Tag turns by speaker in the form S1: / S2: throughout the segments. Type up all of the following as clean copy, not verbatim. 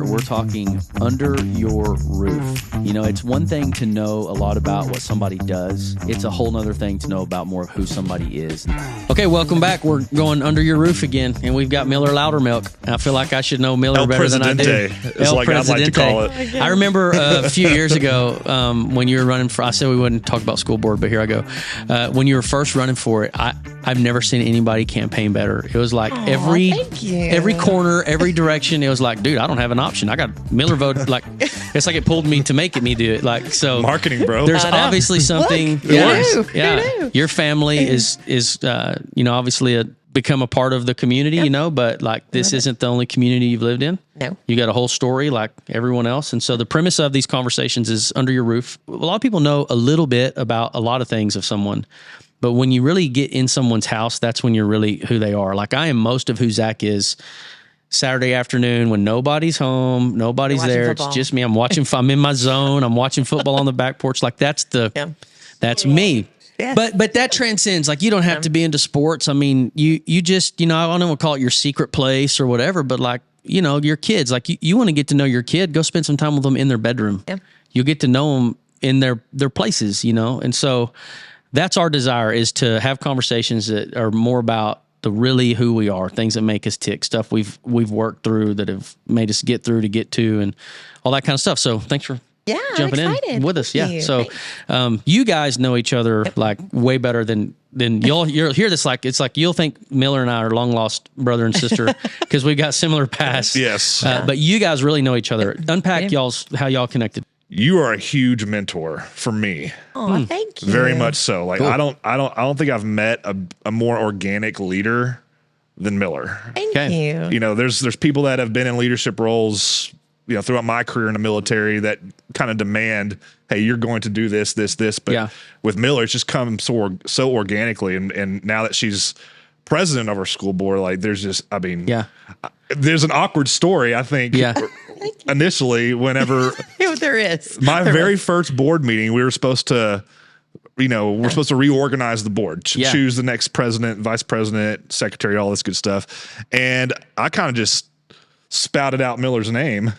S1: we're talking under your roof. You know, it's one thing to know a lot about what somebody does. It's a whole nother thing to know about more of who somebody is. Okay, welcome back. We're going under your roof again, and we've got Miller Loudermilk. I feel like I should know Miller better than I do.
S2: Is like I'd like to call it.
S1: I remember a few years ago when you were running for, I said we wouldn't talk about school board, but here I go. When you were first running for it, I've never seen anybody campaign better. It was like every corner, every direction. It was like, dude, I don't have an option. I got Miller voted. Like, it's like it pulled me to make me do it. Like, so
S2: marketing, bro.
S1: There's obviously something.
S3: Look,
S1: yeah. Your family is obviously become a part of the community, but like this isn't the only community you've lived in.
S3: No.
S1: You got a whole story like everyone else. And so the premise of these conversations is under your roof. A lot of people know a little bit about a lot of things of someone, but when you really get in someone's house, that's when you're really who they are. Like I am most of who Zach is. Saturday afternoon when nobody's home, nobody's there.
S3: Football.
S1: It's just me. I'm in my zone. I'm watching football on the back porch. Like that's me.
S3: Yes.
S1: But that transcends. Like you don't have to be into sports. I mean, you just, I don't know, we'll call it your secret place or whatever, but like, your kids, like you want to get to know your kid, go spend some time with them in their bedroom.
S3: Yeah.
S1: You get to know them in their places, and so that's our desire, is to have conversations that are more about the really who we are, things that make us tick, stuff we've worked through that have made us get through to get to, and all that kind of stuff. So thanks for jumping in with us.
S3: Thank
S1: Yeah.
S3: you.
S1: So you guys know each other like way better than you'll hear this. Like, it's like, you'll think Miller and I are long lost brother and sister because we've got similar pasts.
S2: Yes.
S1: But you guys really know each other. Unpack how y'all connected.
S2: You are a huge mentor for me.
S3: Oh, thank you.
S2: Very much so. Like
S1: Cool.
S2: I don't think I've met a more organic leader than Miller.
S3: Thank
S1: Okay.
S3: you.
S2: There's people that have been in leadership roles, throughout my career in the military that kind of demand, hey, you're going to do this. But with Miller, it's just come so organically. And now that she's president of our school board, like there's just, there's an awkward story, I think.
S1: Yeah.
S2: Initially, whenever
S3: There is.
S2: my very first board meeting, we were supposed to, we're supposed to reorganize the board, choose the next president, vice president, secretary, all this good stuff. And I kind of just spouted out Miller's name,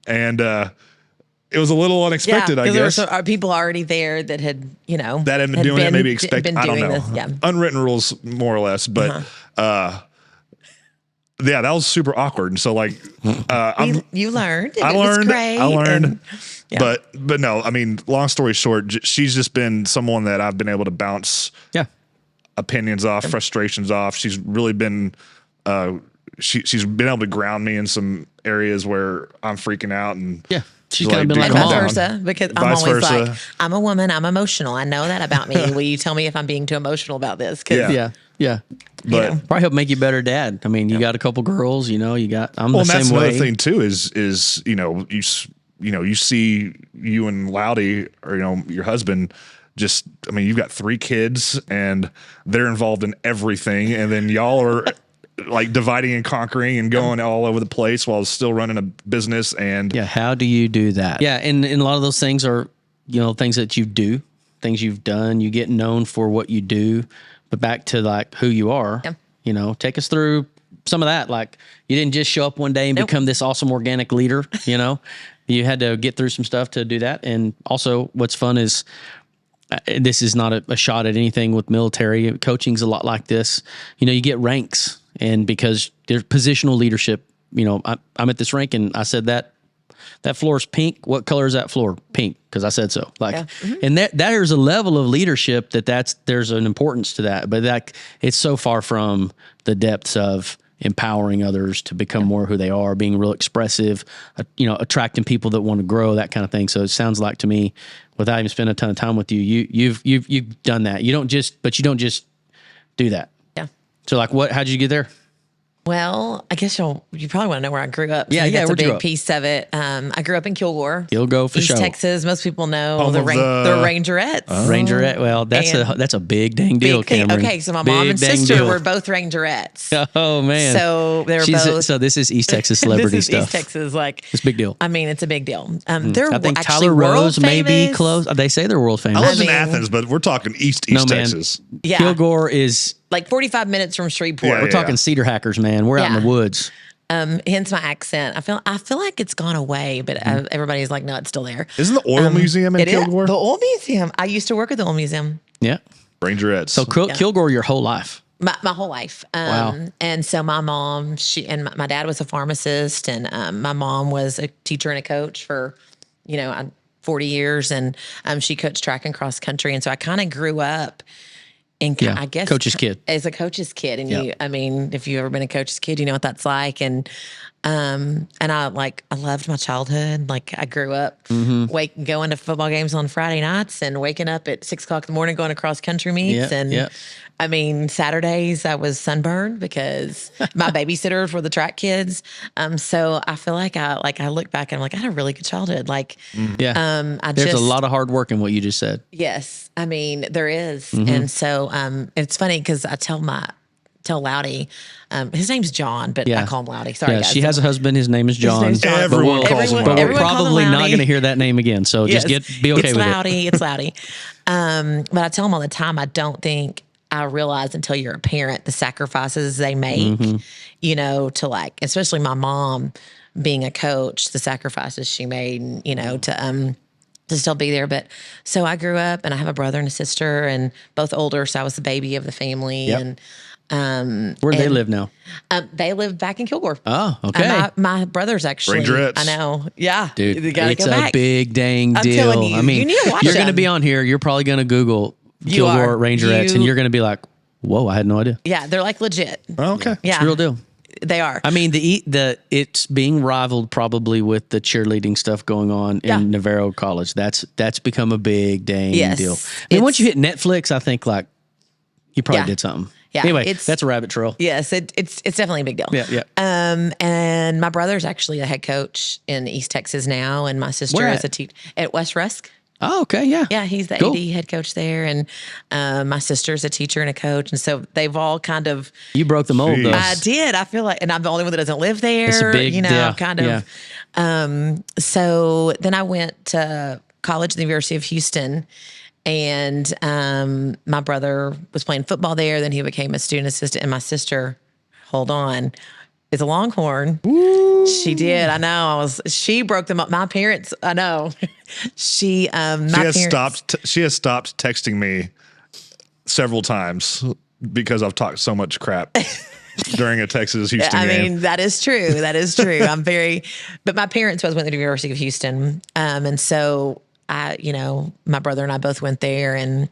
S2: and it was a little unexpected, I guess.
S3: There were some people already there that had,
S2: that had been doing it, maybe expected. I don't know.
S3: This, yeah.
S2: Unwritten rules, more or less. But yeah, that was super awkward. And so, like,
S3: you learned.
S2: I learned.
S3: And,
S2: but no, I mean, long story short, she's just been someone that I've been able to bounce opinions off, frustrations off. She's really been, she's been able to ground me in some areas where I'm freaking out, and
S1: she's kind of been like
S3: and
S1: a
S3: vice
S1: mom.
S3: versa, because I'm
S2: Vice
S3: always
S2: versa.
S3: like, I'm a woman, I'm emotional. I know that about me. Will you tell me if I'm being too emotional about this?
S1: Yeah.
S2: But
S1: Probably help make you a better dad. I mean, you got a couple girls, I'm the
S2: and
S1: same
S2: that's
S1: way.
S2: another thing too, is you see you and Loudy, or your husband, just, I mean, you've got 3 kids and they're involved in everything, and then y'all are like dividing and conquering and going all over the place while still running a business. And
S1: how do you do that? Yeah, and a lot of those things are, things that you do, things you've done. You get known for what you do, but back to like who you are, take us through some of that. Like, you didn't just show up one day and become this awesome organic leader, You had to get through some stuff to do that. And also what's fun is, this is not a shot at anything with military. Coaching's a lot like this. You get ranks, and because there's positional leadership, I'm at this rank and I said that floor is pink. What color is that floor? Pink, because I said so. Like, and there's a level of leadership there's an importance to that, but it's so far from the depths of empowering others to become more who they are, being real expressive, attracting people that want to grow, that kind of thing. So it sounds like to me, without even spending a ton of time with you, you've done that. You don't just do that.
S3: Yeah.
S1: So like, how'd you get there?
S3: Well, I guess you probably want to know where I grew up.
S1: Yeah,
S3: That's a
S1: where'd you grow
S3: big
S1: up?
S3: piece of it. I grew up in Kilgore.
S1: For
S3: East
S1: sure.
S3: Texas. Most people know
S2: Home
S3: the
S2: of the-
S3: Rangerettes.
S1: Rangerette. Well, that's a big dang deal,
S3: Big thing.
S1: Cameron.
S3: Okay, so my mom
S1: Big
S3: and
S1: dang
S3: sister
S1: deal.
S3: were both Rangerettes.
S1: Oh man.
S3: So they were both.
S1: So this is East Texas celebrity
S3: this is
S1: stuff.
S3: East Texas, like
S1: It's a big deal.
S3: I mean, it's a big deal. They're
S1: I think
S3: actually
S1: Tyler
S3: world
S1: Rose may be
S3: famous.
S1: close. They say they're world famous.
S2: I lived in
S3: mean-
S2: Athens, but we're talking East
S1: No, man.
S2: Texas.
S3: Yeah,
S1: Kilgore is,
S3: like 45 minutes from Shreveport.
S2: Yeah,
S1: we're talking cedar hackers, man. We're out in
S3: Yeah.
S1: the woods.
S3: hence my accent. I feel like it's gone away, but everybody's like, no, it's still there.
S2: Isn't the oil museum in Kilgore?
S3: The oil museum. I used to work at the oil museum.
S1: Yeah.
S2: Rangerettes.
S1: So Kilgore your whole life.
S3: My whole life.
S1: Wow.
S3: And so my mom, my dad was a pharmacist, and my mom was a teacher and a coach for, 40 years. And she coached track and cross country. And so I kind of grew up in, I guess,
S1: coach's kid.
S3: As a coach's kid. And if you've ever been a coach's kid, you know what that's like. And I loved my childhood. Like I grew up going to football games on Friday nights and waking up at 6:00 in the morning, going to cross country meets. Saturdays I was sunburned because my babysitters were the track kids. So I feel like I look back and I'm like, I had a really good childhood. There's
S1: a lot of hard work in what you just said.
S3: Yes. I mean, there is. And so, it's funny because I tell Loudy, his name's John, but I call him Loudy. Sorry, guys.
S1: She has a husband. His name is John.
S2: Everyone calls him.
S1: But we're
S3: Everyone calls him
S1: probably not
S3: Loudy.
S1: going to hear that name again. So just be okay
S3: it's
S1: with
S3: Loudy,
S1: it.
S3: It's Loudy. But I tell him all the time, I don't think I realize until you're a parent the sacrifices they make, to especially my mom being a coach, the sacrifices she made, and, to still be there. But so I grew up and I have a brother and a sister and both older. So I was the baby of the family.
S1: Yep. Where do they live now?
S3: They live back in Kilgore.
S1: Oh, okay.
S3: My brother's actually,
S2: Rangerettes.
S3: I know. Yeah.
S1: Dude,
S3: You gotta
S1: it's
S3: go back.
S1: a big dang
S3: I'm
S1: deal.
S3: telling you,
S1: I mean,
S3: you need to watch
S1: you're going to
S3: them.
S1: be on here. You're probably going to Google Kilgore Rangerettes and you're going to be like, whoa, I had no idea.
S3: Yeah. They're like legit.
S2: Oh, okay.
S3: Yeah.
S1: It's a real deal.
S3: They are.
S1: I mean, it's being rivaled probably with the cheerleading stuff going on in Navarro College. That's become a big dang deal. I mean, once you hit Netflix, I think you probably did something.
S3: Yeah.
S1: Anyway, that's a rabbit trail.
S3: Yes, it's definitely a big deal.
S1: Yeah.
S3: And my brother's actually a head coach in East Texas now, and my sister is a teacher at West Rusk.
S1: Oh, okay, yeah.
S3: Yeah, he's the AD head coach there, and my sister's a teacher and a coach, and so they've all kind of.
S1: You broke the mold, though.
S3: I did. I feel like, and I'm the only one that doesn't live there.
S1: It's a big,
S3: kind of.
S1: Yeah.
S3: So then I went to college at the University of Houston, and my brother was playing football there. Then he became a student assistant, and my sister, hold on, is a Longhorn. Ooh. She did. I know. She broke them up. My parents. I know. She has
S2: stopped texting me several times because I've talked so much crap during a Texas Houston game.
S3: I mean, that is true. That is true. But my parents both went to the University of Houston, and so my brother and I both went there, and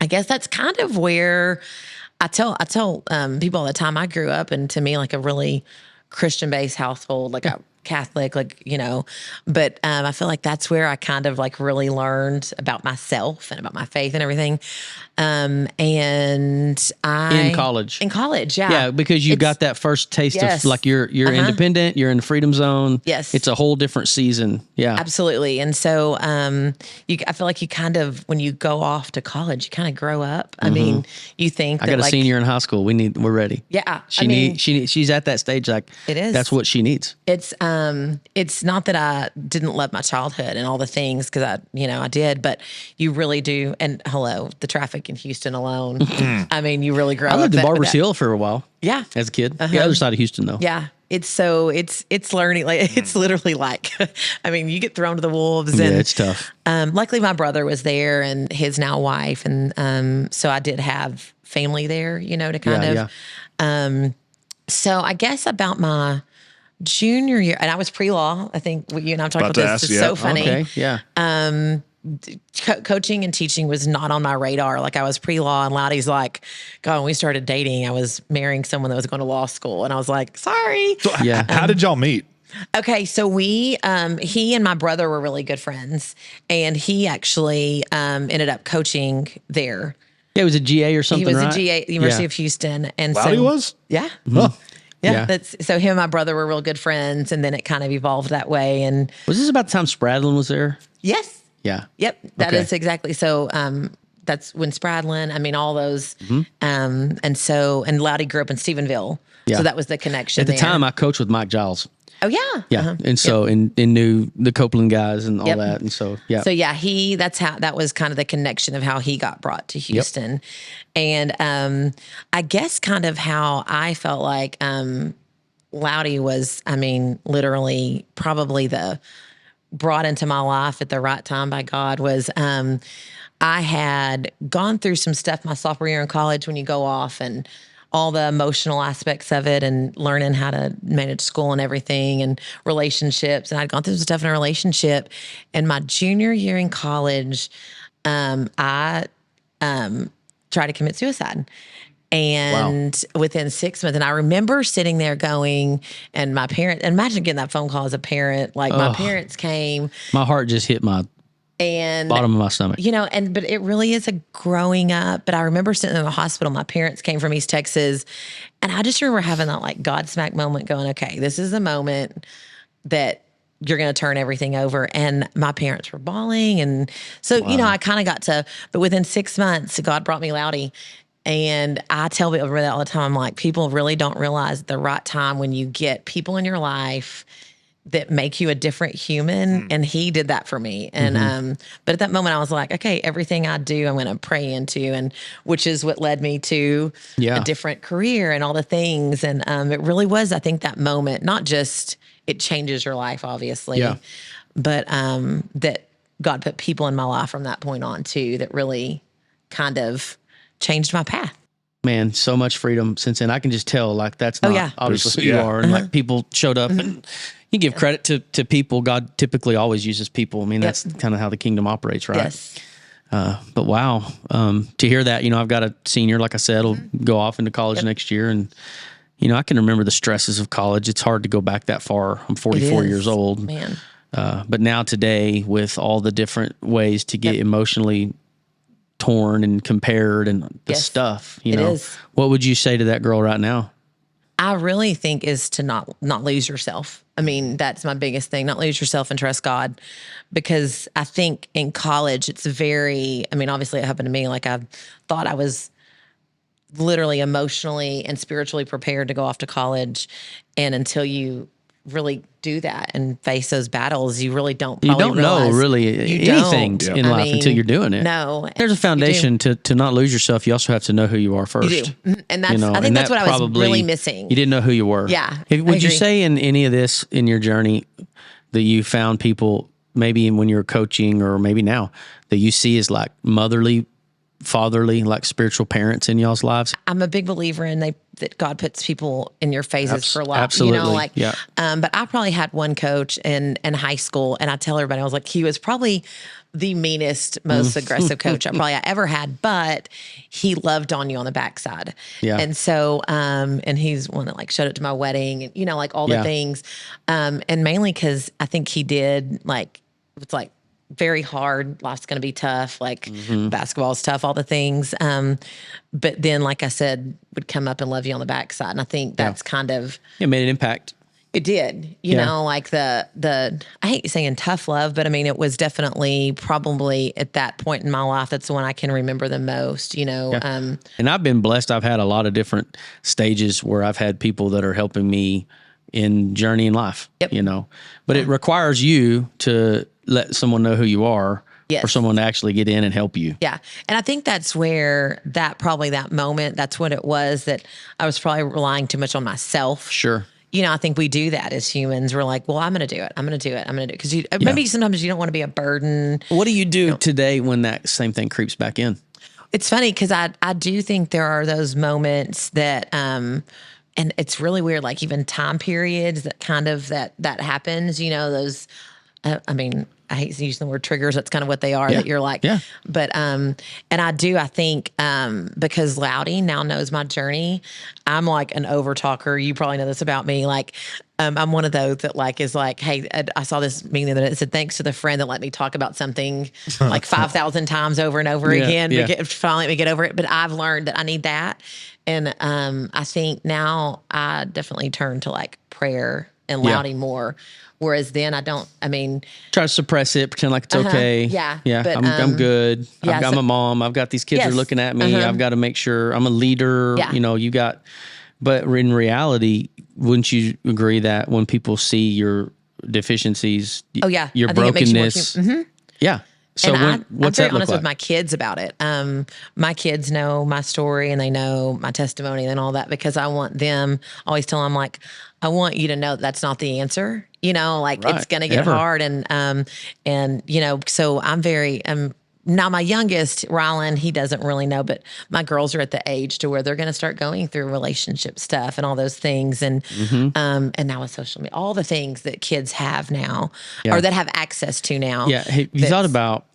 S3: I guess that's kind of where I tell people all the time. I grew up, and to me, like a really Christian-based household, like a Catholic, but I feel like that's where I kind of really learned about myself and about my faith and everything. And in college, yeah.
S1: Yeah, because you got that first taste of you're independent, you're in the freedom zone.
S3: Yes.
S1: It's a whole different season. Yeah.
S3: Absolutely. And so I feel like you kind of, when you go off to college, you kind of grow up. I mean, you think
S1: I got a senior in high school. We're ready.
S3: Yeah.
S1: She's at that stage. It is. That's what she needs.
S3: It's not that I didn't love my childhood and all the things, because I did, but you really do. And the traffic in Houston alone. I mean, you really grow up.
S1: I lived in Barbers Hill for a while.
S3: Yeah.
S1: As a kid. The other side of Houston, though.
S3: Yeah. It's learning. It's literally I mean, you get thrown to the wolves. And,
S1: it's tough.
S3: Luckily my brother was there and his now wife. And, so I did have family there, to kind of, so I guess about my junior year, and I was pre-law. I think you and I've talked about this. It's so funny.
S1: Okay. Yeah.
S3: Coaching and teaching was not on my radar. I was pre-law, and Loudy's like, God, when we started dating, I was marrying someone that was going to law school. And I was like, sorry.
S2: So how did y'all meet?
S3: Okay. So he and my brother were really good friends, and he actually, ended up coaching there.
S1: Yeah, he was a GA or something,
S3: He was
S1: right?
S3: a GA at the University of Houston. And
S2: Loudy was?
S3: Yeah.
S1: Mm-hmm.
S2: Huh.
S3: Yeah. So him and my brother were real good friends, and then it kind of evolved that way. And
S1: was this about the time Spradlin was there?
S3: yes.
S1: Yeah.
S3: Yep. That is exactly. So, that's when Spradlin, I mean, all those, and Loudy grew up in Stephenville. Yeah. So that was the connection.
S1: At the time I coached with Mike Giles.
S3: Oh yeah.
S1: Yeah. And so, and knew the Copeland guys and all that. And so, yeah.
S3: So yeah, that was kind of the connection of how he got brought to Houston. Yep. And, I guess kind of how I felt like, Loudy was, I mean, literally probably brought into my life at the right time by God was, I had gone through some stuff my sophomore year in college when you go off and all the emotional aspects of it and learning how to manage school and everything and relationships. And I'd gone through some stuff in a relationship. And my junior year in college, I tried to commit suicide. And within 6 months, and I remember sitting there going, and my parents, and imagine getting that phone call as a parent, like my parents came.
S1: My heart just hit my bottom of my stomach.
S3: But it really is a growing up. But I remember sitting in the hospital. My parents came from East Texas. And I just remember having that like Godsmack moment going, okay, this is the moment that you're going to turn everything over. And my parents were bawling. And so, I kind of got but within 6 months, God brought me Loudy. And I tell people that all the time, like, people really don't realize the right time when you get people in your life that make you a different human. And he did that for me. And, but at that moment I was like, okay, everything I do, I'm going to pray into, and which is what led me to a different career and all the things. And, it really was, I think, that moment, not just it changes your life, obviously, but, that God put people in my life from that point on too, that really kind of changed my path.
S1: Man, so much freedom since then. I can just tell, like, that's not obviously who you are. And like, people showed up and you give credit to people. God typically always uses people. I mean, that's kind of how the kingdom operates, right?
S3: Yes.
S1: But wow, to hear that, I've got a senior, like I said, will go off into college next year. And, I can remember the stresses of college. It's hard to go back that far. I'm 44 years old.
S3: Man.
S1: But now today, with all the different ways to get emotionally torn and compared and the stuff, what would you say to that girl right now?
S3: I really think is to not lose yourself. I mean, that's my biggest thing, not lose yourself and trust God, because I think in college it's obviously it happened to me. Like, I thought I was literally emotionally and spiritually prepared to go off to college. And until you really do that and face those battles, you really don't
S1: know really anything in life until you're doing it.
S3: No.
S1: There's a foundation to not lose yourself. You also have to know who you are first.
S3: You do. And that's, I think that's what I was really missing.
S1: You didn't know who you were.
S3: Yeah.
S1: Would you say in any of this, in your journey, that you found people, maybe when you were coaching or maybe now, that you see as like motherly, fatherly, like spiritual parents in y'all's lives?
S3: I'm a big believer in that God puts people in your phases for life.
S1: Absolutely.
S3: But I probably had one coach in high school, and I tell everybody, I was like, he was probably the meanest, most aggressive coach I ever had, but he loved on you on the backside. Yeah. And so, and he's one that like showed up to my wedding and, like all the things. And mainly because I think he did it's like, very hard. Life's going to be tough. Like basketball's tough, all the things. But then, like I said, would come up and love you on the backside. And I think that's kind of,
S1: it made an impact.
S3: It did, you know, like the, I hate saying tough love, but I mean, it was definitely probably at that point in my life, that's the one I can remember the most, And
S1: I've been blessed. I've had a lot of different stages where I've had people that are helping me in journey in life, but it requires you to let someone know who you are, for someone to actually get in and help you.
S3: Yeah. And I think that's where that moment, that's what it was, that I was probably relying too much on myself.
S1: Sure.
S3: I think we do that as humans. We're like, well, I'm going to do it. I'm going to do it. I'm going to do it. Because maybe sometimes you don't want to be a burden.
S1: What do you do today when that same thing creeps back in?
S3: It's funny because I do think there are those moments that, and it's really weird, like even time periods that kind of that happens, those, I hate using the word triggers. That's kind of what they are, that you're like, but, and I think, because Loudy now knows my journey, I'm like an over talker. You probably know this about me. Like, I'm one of those that like, is like, hey, I saw this meeting the other day. It said, thanks to the friend that let me talk about something like 5,000 times over and over again. Finally let me get over it. But I've learned that I need that. And, I think now I definitely turn to like prayer and Loudy more. Whereas then
S1: try to suppress it, pretend like it's okay.
S3: Yeah.
S1: But, I'm good. I'm a mom. I've got these kids are looking at me. I've got to make sure I'm a leader. Yeah. But in reality, wouldn't you agree that when people see your deficiencies, your brokenness, So
S3: I'm very honest
S1: like?
S3: with my kids about it. My kids know my story and they know my testimony and all that, because I want them, always tell them, like, I want you to know that's not the answer, like
S1: Right.
S3: it's going to get hard. And, so I'm very, now my youngest, Rylan, he doesn't really know, but my girls are at the age to where they're going to start going through relationship stuff and all those things. And, and now with social media, all the things that kids have now or that have access to now.
S1: Yeah. Hey, you thought about,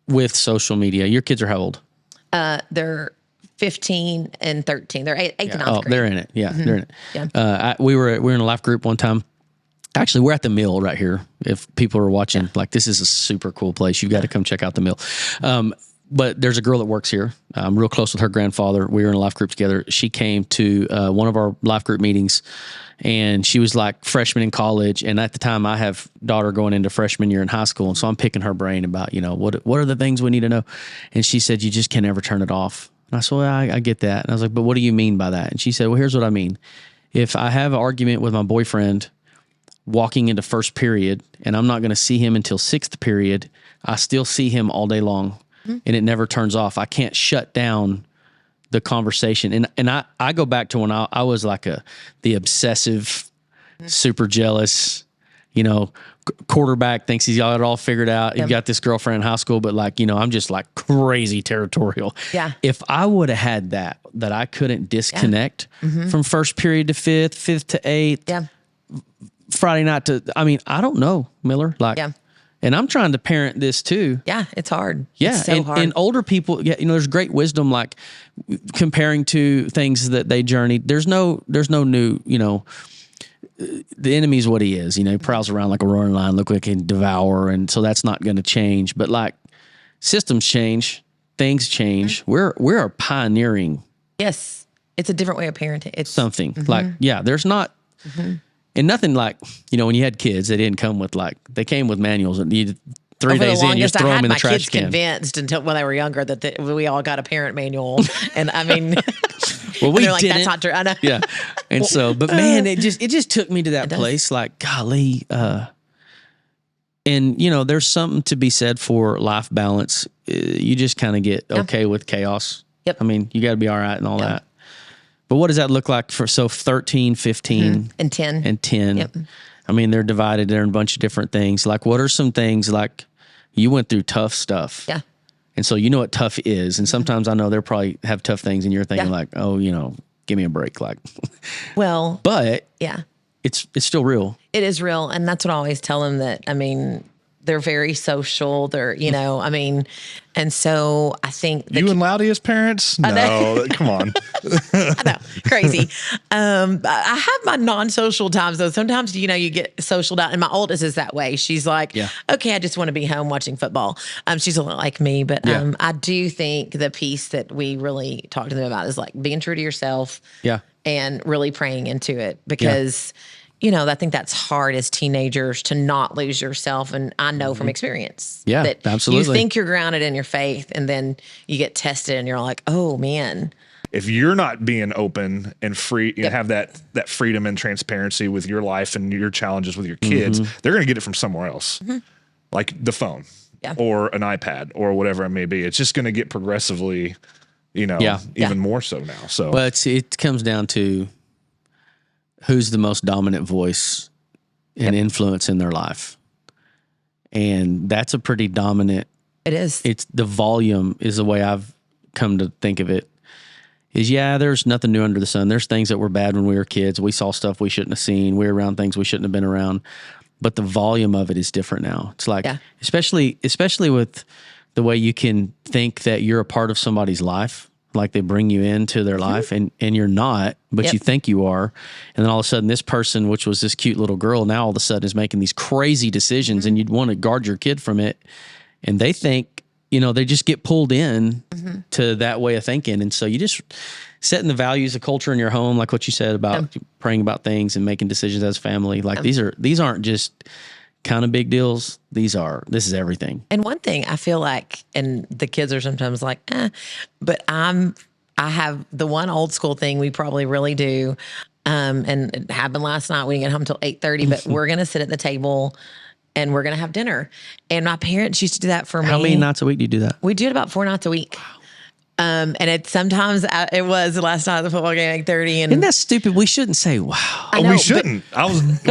S1: with social media, your kids are how old?
S3: They're 15 and 13. They're eight to 9th grade.
S1: They're in it. Yeah. They're in it.
S3: Yeah.
S1: We were in a life group one time. Actually, we're at the mill right here. If people are watching, like, this is a super cool place. You've got to come check out the mill. But there's a girl that works here. I'm real close with her grandfather. We were in a life group together. She came to one of our life group meetings, and she was like freshman in college. And at the time, I have daughter going into freshman year in high school. And so I'm picking her brain about, what are the things we need to know? And she said, you just can never turn it off. And I said, well, I get that. And I was like, but what do you mean by that? And she said, well, here's what I mean. If I have an argument with my boyfriend walking into first period and I'm not going to see him until sixth period, I still see him all day long and it never turns off. I can't shut down the conversation. And I go back to when I was like the obsessive, super jealous, quarterback, thinks he's got it all figured out. You've got this girlfriend in high school, but I'm just like crazy territorial.
S3: Yeah.
S1: If I would have had that I couldn't disconnect from first period to fifth to eighth, Friday night to, I don't know, Miller. And I'm trying to parent this too.
S3: Yeah, it's hard.
S1: Yeah,
S3: it's so hard.
S1: And older people, there's great wisdom, like comparing to things that they journeyed. There's no new, the enemy's what he is. He prowls around like a roaring lion, look like he can devour, and so that's not going to change. But like systems change, things change. We're pioneering.
S3: Yes, it's a different way of parenting. It's
S1: something like there's not. And nothing like, when you had kids, they didn't come with they came with manuals, and you 3 days in, you just throw them in the trash can.
S3: Convinced until when they were younger that we all got a parent manual. And I mean,
S1: well, we
S3: didn't.
S1: That's
S3: not true. I know.
S1: Yeah. And so, but man, it just took me to that place, like, golly. And there's something to be said for life balance. You just kind of get okay with chaos.
S3: Yep.
S1: You got to be all right and all that. But what does that look like for 13, 15
S3: and 10
S1: and 10?
S3: Yep.
S1: They're divided. They're in a bunch of different things. Like, what are some things, like, you went through tough stuff?
S3: Yeah.
S1: And so what tough is. And sometimes I know they'll probably have tough things, and you're thinking like, oh, give me a break. Like,
S3: well,
S1: but
S3: yeah,
S1: it's still real.
S3: It is real. And that's what I always tell them, that, they're very social. They're, and so I think
S2: you and Loudy as parents? No, come on.
S3: I know, crazy. I have my non-social times though. Sometimes, you get socialed out, and my oldest is that way. She's like, okay, I just want to be home watching football. She's a lot like me, but I do think the piece that we really talk to them about is like being true to yourself.
S1: Yeah.
S3: And really praying into it, because I think that's hard as teenagers, to not lose yourself. And I know from experience that
S1: absolutely.
S3: You think you're grounded in your faith, and then you get tested and you're like, oh man.
S2: If you're not being open and free, have that freedom and transparency with your life and your challenges with your kids, they're going to get it from somewhere else, like the phone or an iPad or whatever it may be. It's just going to get progressively, even more so now. So,
S1: but it comes down to who's the most dominant voice and influence in their life. And that's a pretty dominant.
S3: It is.
S1: It's the volume is the way I've come to think of it. Is there's nothing new under the sun. There's things that were bad when we were kids. We saw stuff we shouldn't have seen. We were around things we shouldn't have been around. But the volume of it is different now. It's like, especially with the way you can think that you're a part of somebody's life. Like they bring you into their life and you're not, but you think you are. And then all of a sudden this person, which was this cute little girl, now all of a sudden is making these crazy decisions, and you'd want to guard your kid from it. And they think, they just get pulled in to that way of thinking. And so you just setting the values, the culture in your home, like what you said about praying about things and making decisions as family. Like these aren't just kind of big deals. This is everything.
S3: And one thing I feel like, and the kids are sometimes like, but I have the one old school thing we probably really do. And it happened last night. We didn't get home till 8:30, but we're going to sit at the table and we're going to have dinner. And my parents used to do that for me.
S1: How many nights a week do you do that?
S3: We do it about 4 nights a week. And it was last night at the football game, 8:30. And
S1: isn't that stupid? We shouldn't say, wow.
S3: I know,
S2: we shouldn't.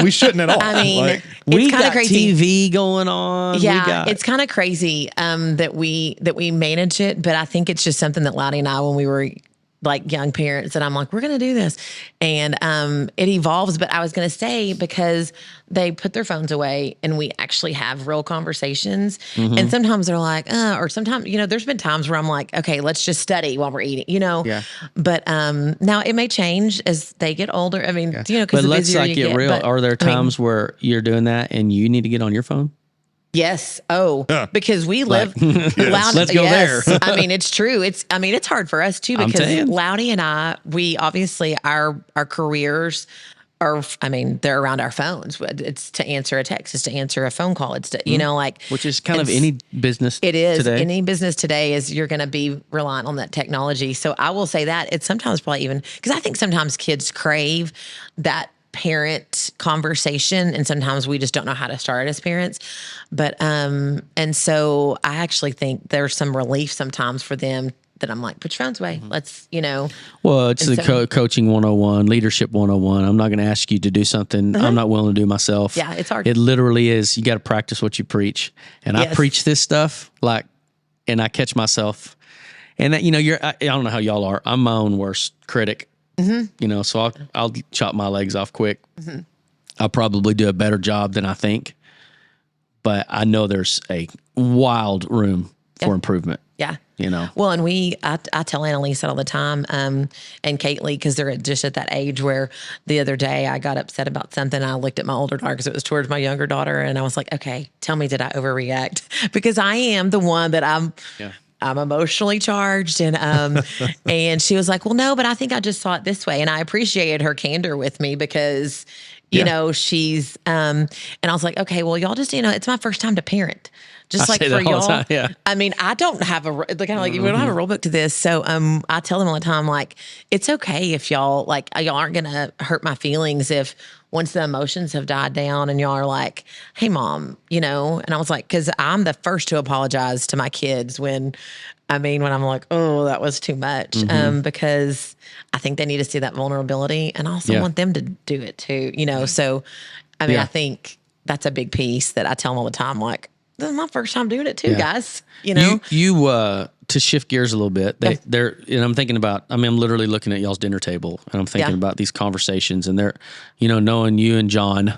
S2: We shouldn't at all.
S3: I mean,
S2: like,
S1: We
S3: kind
S1: got
S3: of crazy.
S1: TV going on.
S3: Yeah, it's kind of crazy that we manage it, but I think it's just something that Loudy and I, when we were like young parents, and I'm like, we're going to do this. And it evolves. But I was going to say, because they put their phones away and we actually have real conversations. And sometimes they're like, or sometimes, there's been times where I'm like, okay, let's just study while we're eating,
S1: Yeah.
S3: But now it may change as they get older. I mean, because
S1: But
S3: the
S1: let's
S3: busier
S1: like
S3: you
S1: get real.
S3: but,
S1: Are there times where you're doing that and you need to get on your phone?
S3: Yes. Oh, because we live loud.
S1: Let's go there.
S3: I mean, it's true. It's hard for us too, because Loudy and I, we obviously our careers are, they're around our phones. It's to answer a text, it's to answer a phone call. It's to,
S1: which is kind of any business.
S3: It is
S1: today.
S3: Any business today is you're going to be reliant on that technology. So I will say that it's sometimes probably even, because I think sometimes kids crave that parent conversation, and sometimes we just don't know how to start as parents. But and so I actually think there's some relief sometimes for them that I'm like, put your phones away. Let's,
S1: Well, it's the coaching 101, leadership 101. I'm not going to ask you to do something I'm not willing to do myself.
S3: Yeah, it's hard.
S1: It literally is. You got to practice what you preach. And I preach this stuff and I catch myself. And that, I don't know how y'all are. I'm my own worst critic. So I'll chop my legs off quick. I'll probably do a better job than I think, but I know there's a wild room for improvement.
S3: Yeah.
S1: Well,
S3: and I tell Annalise that all the time, and Kaylee, because they're just at that age where the other day I got upset about something. I looked at my older daughter because it was towards my younger daughter, and I was like, okay, tell me, did I overreact? Because I am the one that I'm emotionally charged. And and she was like, well, no, but I think I just saw it this way. And I appreciated her candor with me, because, she's, and I was like, okay, well, y'all just, it's my first time to parent. Just like for y'all.
S1: Yeah.
S3: I don't have we don't have a rule book to this. So I tell them all the time, like, it's okay if y'all aren't going to hurt my feelings if once the emotions have died down and y'all are like, hey, Mom, and I was like, because I'm the first to apologize to my kids when I'm like, oh, that was too much. Because I think they need to see that vulnerability, and I also want them to do it too, So, I think that's a big piece that I tell them all the time, like, this is my first time doing it too, guys. You
S1: to shift gears a little bit, they're and I'm thinking about, I'm literally looking at y'all's dinner table, and I'm thinking about these conversations, and they're, knowing you and John,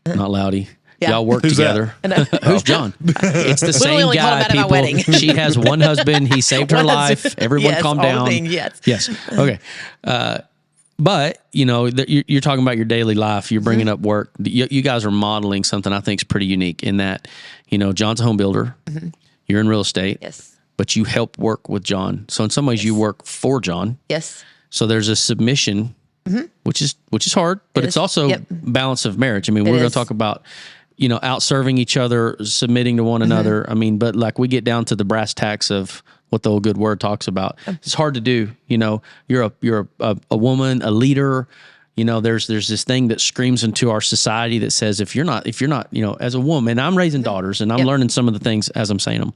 S1: not Loudy, y'all work together. Who's John? It's the same guy. People. She has one husband. He saved her life. Everyone calm down. Yes. Okay. But, you're talking about your daily life. You're bringing up work. You guys are modeling something I think is pretty unique in that, John's a home builder. You're in real estate.
S3: Yes.
S1: But you help work with John. So in some ways you work for John.
S3: Yes.
S1: So there's a submission, which is hard, but it's also balance of marriage. We're going to talk about, out serving each other, submitting to one another. But like we get down to the brass tacks of what the old good word talks about. It's hard to do. You're a woman, a leader. There's this thing that screams into our society that says if you're not, as a woman, I'm raising daughters and I'm learning some of the things as I'm saying them.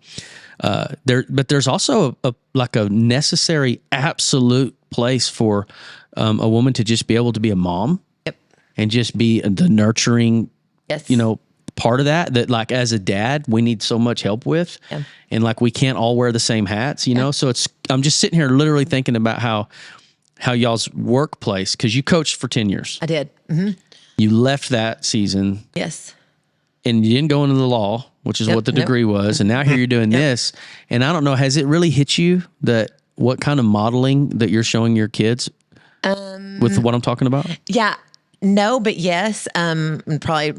S1: But there's also a necessary, absolute place for a woman to just be able to be a mom and just be the nurturing, part of that like as a dad, we need so much help with. And like, we can't all wear the same hats, So I'm just sitting here literally thinking about how y'all's workplace, because you coached for 10 years.
S3: I did.
S1: You left that season.
S3: Yes.
S1: And you didn't go into the law, which is what the degree was. And now here you're doing this. And I don't know, has it really hit you that what kind of modeling that you're showing your kids with what I'm talking about?
S3: Yeah. No, but yes. You probably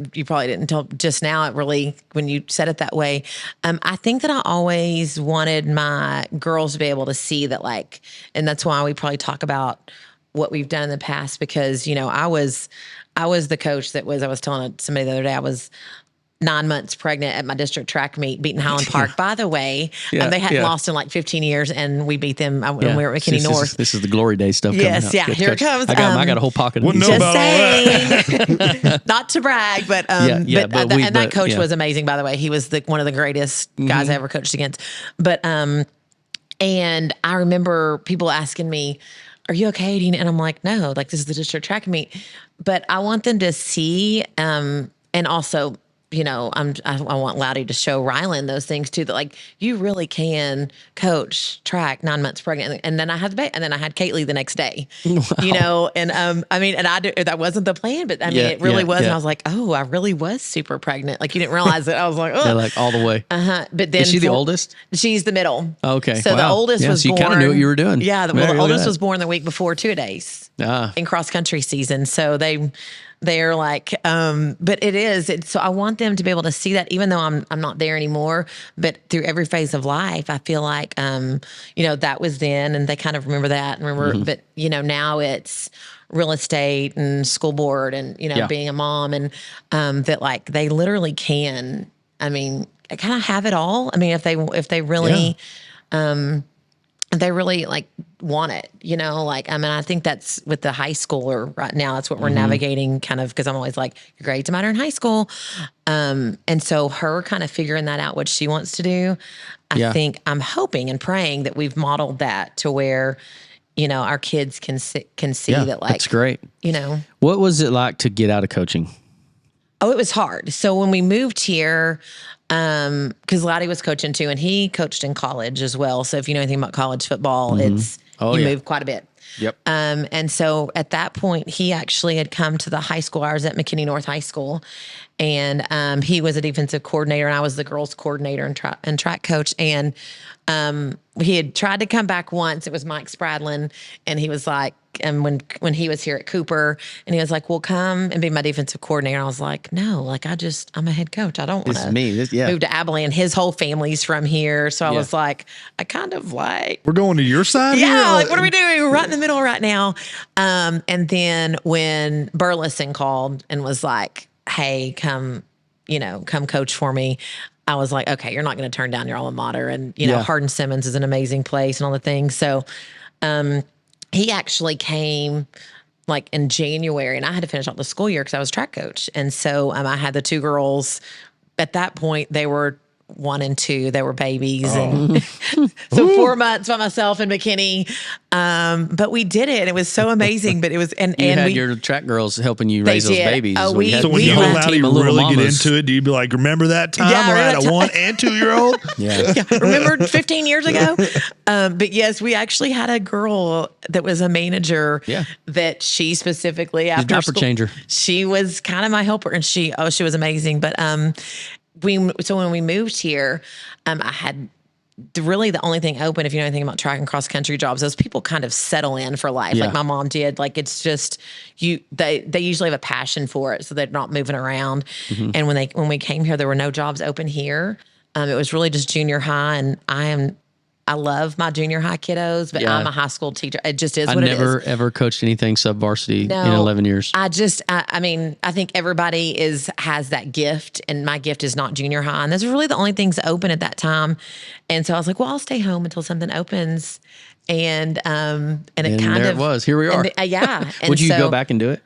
S3: didn't until just now. It really, when you said it that way, I think that I always wanted my girls to be able to see that, and that's why we probably talk about what we've done in the past, because, I was the coach that was, I was telling somebody the other day, I was 9 months pregnant at my district track meet, beating Highland Park. By the way, they hadn't lost in like 15 years, and we beat them when we were at McKinney North.
S1: This is the glory day stuff.
S3: Yes,
S1: coming up.
S3: Here it comes.
S1: I got a whole pocket.
S2: Wouldn't know about
S3: that. Not to brag, but that coach was amazing. By the way, he was one of the greatest guys I ever coached against. But and I remember people asking me, "Are you okay?" And I'm like, "No, like this is the district track meet." But I want them to see, and also, you know, I want Loudy to show Rylan those things too, that like you really can coach track 9 months pregnant. And then I had and then I had Kaylee the next day, you know, and I mean, and that wasn't the plan, but I mean, it really was. And I was like, oh, I really was super pregnant. Like you didn't realize it. I was like, oh,
S1: they're like all the way.
S3: But then
S1: is she the oldest?
S3: She's the middle.
S1: Okay.
S3: So the oldest was born.
S1: You kind of knew what you were doing.
S3: Yeah. The oldest was born the week before 2 days in cross country season. So they're like, but it's so I want them to be able to see that, even though I'm not there anymore, but through every phase of life, I feel like, you know, that was then, and they kind of remember that and remember, but you know, now it's real estate and school board and, you know, being a mom and, that like they literally can, I mean, kind of have it all. I mean, if they really, they really like want it, you know, like, I mean, I think that's with the high schooler right now, that's what we're navigating kind of, cause I'm always like, your grades matter in high school. And so her kind of figuring that out, what she wants to do, I think I'm hoping and praying that we've modeled that to where, you know, our kids can see that, like,
S1: that's great.
S3: You know,
S1: what was it like to get out of coaching?
S3: Oh, it was hard. So when we moved here, because Loudy was coaching too, and he coached in college as well. So if you know anything about college football, it's moved quite a bit.
S1: Yep.
S3: And so at that point, he actually had come to the high school. I was at McKinney North High School, and he was a defensive coordinator, and I was the girls coordinator and track coach. And he had tried to come back once. It was Mike Spradlin, and he was like, and when he was here at Cooper, and he was like, well, come and be my defensive coordinator. And I was like, no, like I'm a head coach. I don't want to move to Abilene. His whole family's from here. So I was like, I kind of like.
S2: We're going to your side?
S3: Yeah. Like, what are we doing? We're right in the middle right now. And then when Burleson called and was like, hey, come coach for me. I was like, okay, you're not going to turn down your alma mater. And, you know, Hardin Simmons is an amazing place and all the things. So, he actually came like in January, and I had to finish out the school year because I was track coach. And so I had the two girls. At that point, they were 1 and 2. They were babies. And so 4 months by myself in McKinney. But we did it. And it was so amazing. But it was, and
S1: had your track girls helping you raise those babies.
S3: Oh,
S2: so when you and Loudy really get into it, do you be like, remember that time where I had a 1 and 2-year-old?
S3: Remember 15 years ago? But yes, we actually had a girl that was a manager that she specifically after
S1: diaper changer.
S3: She was kind of my helper, and she was amazing. But, so when we moved here, I had really the only thing open, if you know anything about track and cross country jobs, those people kind of settle in for life. Like my mom did. Like it's just they usually have a passion for it, so they're not moving around. And when we came here, there were no jobs open here. It was really just junior high, and I love my junior high kiddos, but I'm a high school teacher. It just is what it is.
S1: I never ever coached anything sub varsity in 11 years.
S3: I mean, I think everybody has that gift, and my gift is not junior high. And those are really the only things open at that time. And so I was like, well, I'll stay home until something opens. And it kind of
S1: was. Here we are.
S3: And
S1: would you go back and do it?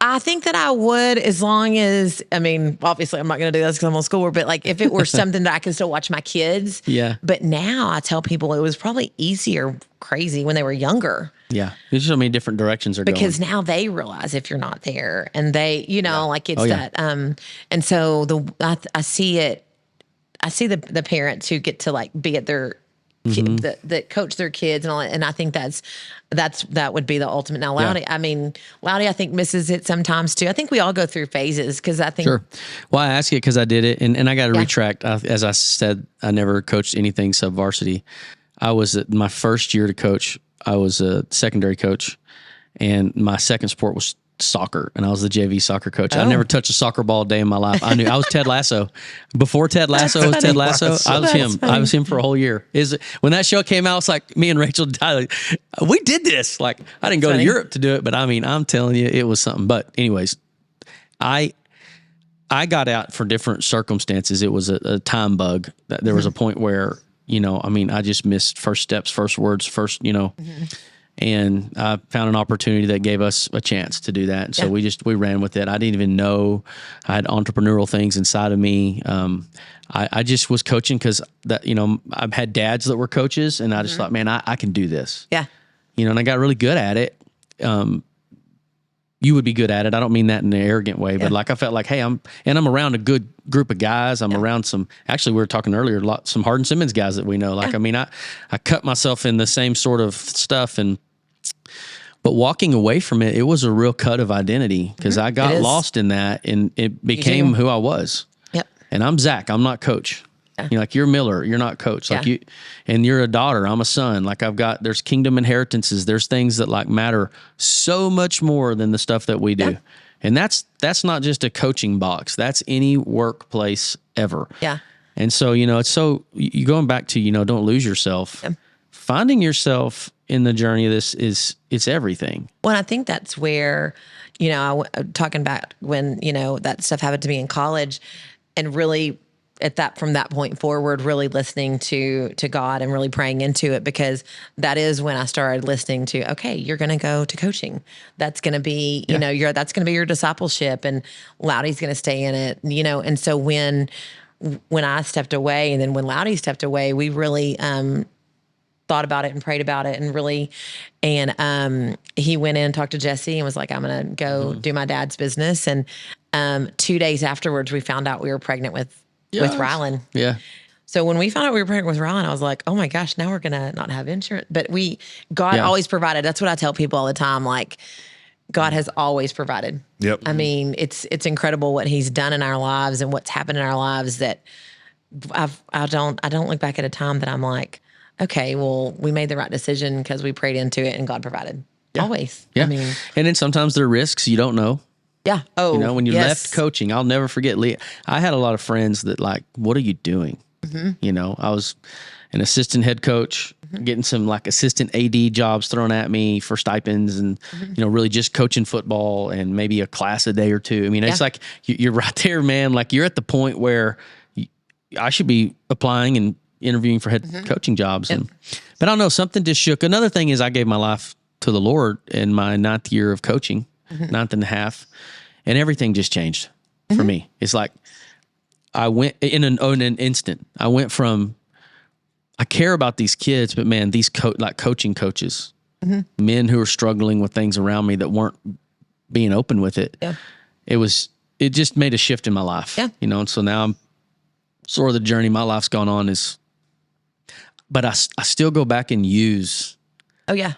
S3: I think that I would, as long as, I mean, obviously I'm not going to do this because I'm on schoolwork, but like if it were something that I could still watch my kids.
S1: Yeah.
S3: But now I tell people it was probably easier, crazy when they were younger.
S1: Yeah. There's so many different directions are
S3: because now they realize if you're not there, and they, you know, like it's that, and so I see it, I see the parents who get to like be at their, that coach their kids and all that. And I think that would be the ultimate. Now, Loudy, I think misses it sometimes too. I think we all go through phases because I think. Sure.
S1: Well, I ask it because I did it, and I got to retract. As I said, I never coached anything sub varsity. I was my first year to coach. I was a secondary coach, and my second sport was soccer, and I was the JV soccer coach. I never touched a soccer ball a day in my life. I knew I was Ted Lasso. Before Ted Lasso was Ted Lasso, I was him. Funny. I was him for a whole year. When that show came out, it's like me and Rachel, we did this. Like I didn't go to Europe to do it, but I mean, I'm telling you, it was something. But anyways, I I got out for different circumstances. It was a time bug. There was a point where, I just missed first steps, first words, and I found an opportunity that gave us a chance to do that. And so we ran with it. I didn't even know I had entrepreneurial things inside of me. I just was coaching because I've had dads that were coaches, and I just thought, man, I can do this.
S3: Yeah.
S1: And I got really good at it. You would be good at it. I don't mean that in an arrogant way, but I felt like, hey, I'm around a good group of guys. I'm around actually, we were talking earlier, some Hardin Simmons guys that we know. I cut myself in the same sort of stuff, but walking away from it, it was a real cut of identity because I got lost in that, and it became who I was.
S3: Yep.
S1: And I'm Zach. I'm not coach. Yeah. You're Miller. You're not coach. And you're a daughter. I'm a son. There's kingdom inheritances. There's things that matter so much more than the stuff that we do. Yeah. And that's not just a coaching box. That's any workplace ever.
S3: Yeah.
S1: And so, it's so you going back to, don't lose yourself. Yeah. Finding yourself in the journey of this it's everything.
S3: Well, I think that's where, talking back when, that stuff happened to me in college, and really from that point forward, really listening to God and really praying into it, because that is when I started listening to, okay, you're going to go to coaching. That's going to be, that's going to be your discipleship, and Loudy's going to stay in it, And so when I stepped away, and then when Loudy stepped away, we really, thought about it and prayed about it, and really, and he went in and talked to Jesse and was like, I'm going to go do my dad's business. And 2 days afterwards, we found out we were pregnant with Rylan.
S1: Yeah.
S3: So when we found out we were pregnant with Rylan, I was like, oh my gosh, now we're going to not have insurance. But God always provided. That's what I tell people all the time. God has always provided.
S2: Yep.
S3: I mean, it's incredible what he's done in our lives and what's happened in our lives, that I don't look back at a time that I'm like, okay, well, we made the right decision because we prayed into it and God provided. Yeah. Always.
S1: Yeah. And then sometimes there are risks you don't know.
S3: Yeah. Oh,
S1: when you left coaching, I'll never forget Leah. I had a lot of friends that what are you doing? Mm-hmm. I was an assistant head coach, getting some assistant AD jobs thrown at me for stipends, and, really just coaching football and maybe a class a day or two. It's you're right there, man. You're at the point where I should be applying and interviewing for head coaching jobs. Yep. But I don't know, something just shook. Another thing is I gave my life to the Lord in my 9th year of coaching, 9th and a half, and everything just changed for me. It's I went in an instant. I went from, I care about these kids, but man, these coaching coaches, men who are struggling with things around me that weren't being open with it. Yeah. It just made a shift in my life. Yeah. And so now I'm sort of the journey my life's gone on but I still go back and use.
S3: Oh yeah.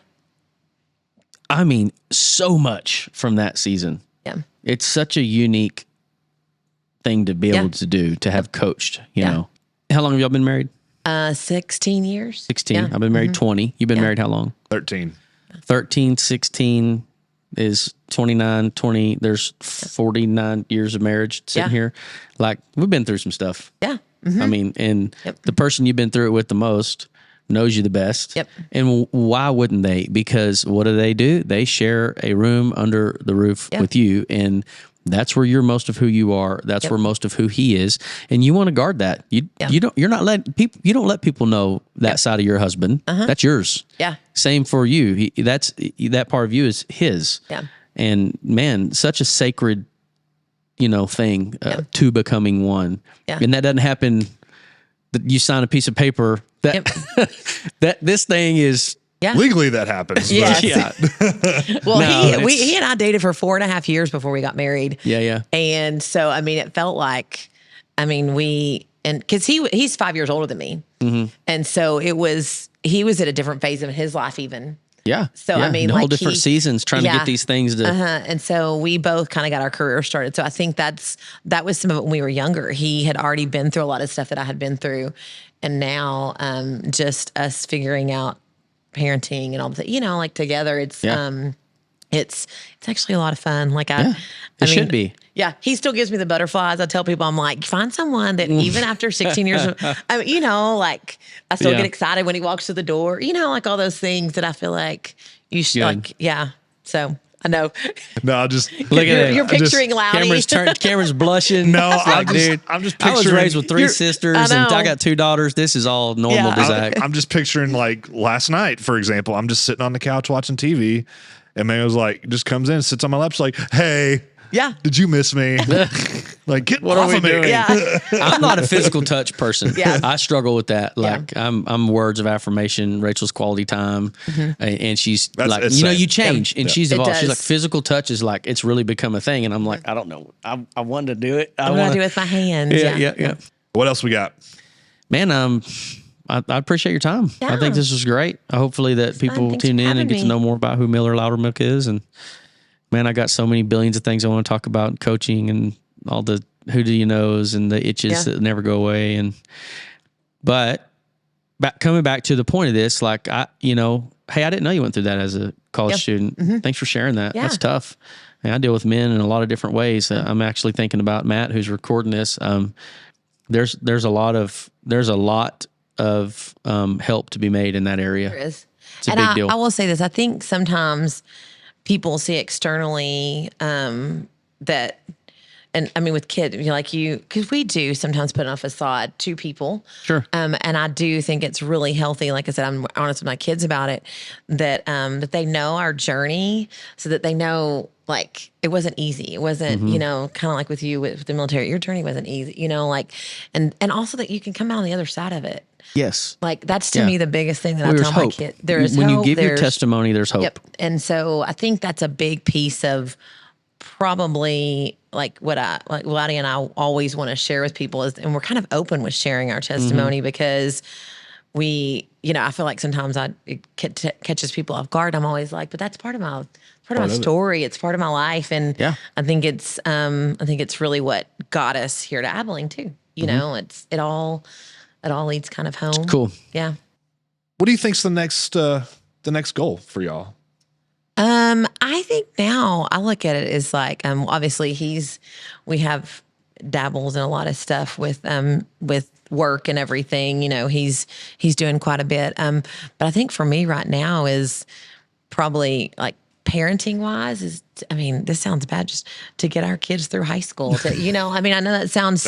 S1: So much from that season.
S3: Yeah.
S1: It's such a unique thing to be able to do, to have coached, you know. How long have y'all been married?
S3: 16 years.
S1: 16. Yeah. I've been married 20. You've been married how long?
S2: 13.
S1: 13, 16 is 29, 20. There's 49 years of marriage sitting here. We've been through some stuff.
S3: Yeah.
S1: And the person you've been through it with the most knows you the best. Yep. And why wouldn't they? Because what do? They share a room under the roof with you, and that's where you're most of who you are. That's where most of who he is, and you want to guard that. You don't let people know that side of your husband. That's yours. Yeah. Same for you. That part of you is his. Yeah. And man, such a sacred, thing to becoming one. Yeah. And that doesn't happen. That you sign a piece of paper that that this thing is
S2: legally that happens.
S3: Yes. Yeah. Well, he and I dated for 4.5 years before we got married.
S1: Yeah, yeah.
S3: And so it felt like, because he's 5 years older than me, and so he was at a different phase of his life even.
S1: Yeah.
S3: So
S1: whole different seasons trying to get these things to.
S3: And so we both kind of got our career started. So I think that was some of it when we were younger. He had already been through a lot of stuff that I had been through, and now just us figuring out parenting and all that. Together, it's actually a lot of fun.
S1: It should be.
S3: Yeah, he still gives me the butterflies. I tell people, I'm like, find someone that even after 16 years, I still get excited when he walks through the door. All those things that I feel like you should So I know.
S2: No, I just
S1: Look at it.
S3: You're picturing Loudy.
S1: Camera's blushing.
S2: No,
S1: I'm just
S2: picturing.
S1: I was raised with 3 sisters, and I got 2 daughters. This is all normal to Zach.
S2: I'm just picturing like last night, for example. I'm just sitting on the couch watching TV, and man was like, just comes in, sits on my lap, like, "Hey,
S3: yeah,
S2: did you miss me? Like, get
S1: what
S2: off
S1: are we
S2: of me."
S1: doing?
S3: Yeah.
S1: I'm not a physical touch person.
S3: Yeah.
S1: I struggle with that. Like I'm words of affirmation. Rachel's quality time, and she's you change, and she's evolved. She's like physical touch is like it's really become a thing, and I'm like I don't know. I wanted to do it.
S3: I want to do it with my hands.
S1: Yeah.
S2: What else we got?
S1: Man, I appreciate your time.
S3: Yeah.
S1: I think this was great. Hopefully that people tune in and get to know more about who Miller Loudermilk is. And man, I got so many billions of things I want to talk about, coaching and all the who do you knows and the itches that never go away. But coming back to the point of this, like hey, I didn't know you went through that as a college student. Thanks for sharing that. Yeah. That's tough. And I deal with men in a lot of different ways. I'm actually thinking about Matt, who's recording this. There's a lot of help to be made in that area.
S3: There is.
S1: It's a big deal.
S3: I will say this. I think sometimes people see externally that, and I mean with kids, because we do sometimes put on a facade to people.
S1: Sure.
S3: And I do think it's really healthy. Like I said, I'm honest with my kids about it, that they know our journey so that they know like it wasn't easy. It wasn't, kind of like with you with the military, your journey wasn't easy, and also that you can come out on the other side of it.
S1: Yes.
S3: Like that's to me the biggest thing that I tell my kids.
S1: There is when you give your testimony, there's hope.
S3: Yep. And so I think that's a big piece of probably like what Wylie and I always want to share with people is, and we're kind of open with sharing our testimony because we, I feel like sometimes it catches people off guard. I'm always like, but that's part of my story. It's part of my life. And I think it's really what got us here to Abilene too. It all leads kind of home.
S1: Cool.
S3: Yeah.
S2: What do you think's the next goal for y'all?
S3: I think now I look at it as like, obviously we have dabbles in a lot of stuff with work and everything, he's doing quite a bit. But I think for me right now is probably like parenting wise this sounds bad, just to get our kids through high school I know that sounds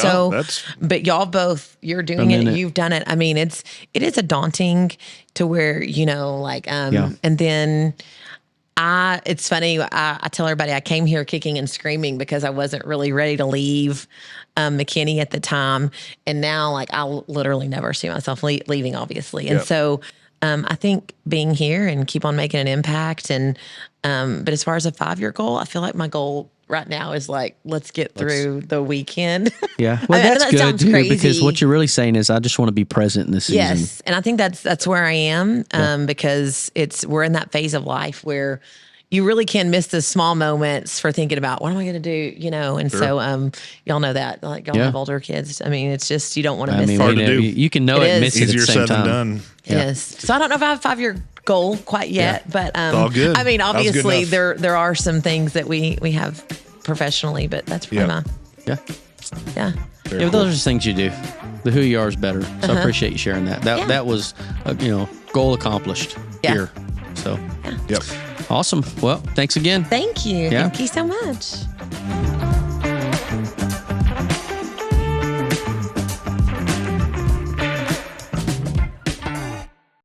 S3: but y'all both, you're doing it, you've done it. It is a daunting to where, and then it's funny. I tell everybody I came here kicking and screaming because I wasn't really ready to leave McKinney at the time. And now like I literally never see myself leaving, obviously. And so I think being here and keep on making an impact. And but as far as a 5-year goal, I feel like my goal right now is like, let's get through the weekend.
S1: Yeah. Well, that's good too, because what you're really saying is I just want to be present in this season.
S3: Yes. And I think that's where I am because we're in that phase of life where you really can miss the small moments for thinking about what am I going to do, and so y'all know that like y'all have older kids. It's just you don't want to miss it.
S2: Hard to do.
S1: You can know it and miss it at the same time. Easier said than done.
S3: Yes. So I don't know if I have a 5-year goal quite yet, but
S2: all good.
S3: Obviously there are some things that we have professionally, but that's probably my
S1: But those are just things you do. The who you are is better. So I appreciate you sharing that. That was goal accomplished here. So
S2: Yep.
S1: Awesome. Well, thanks again.
S3: Thank you. Thank you so much.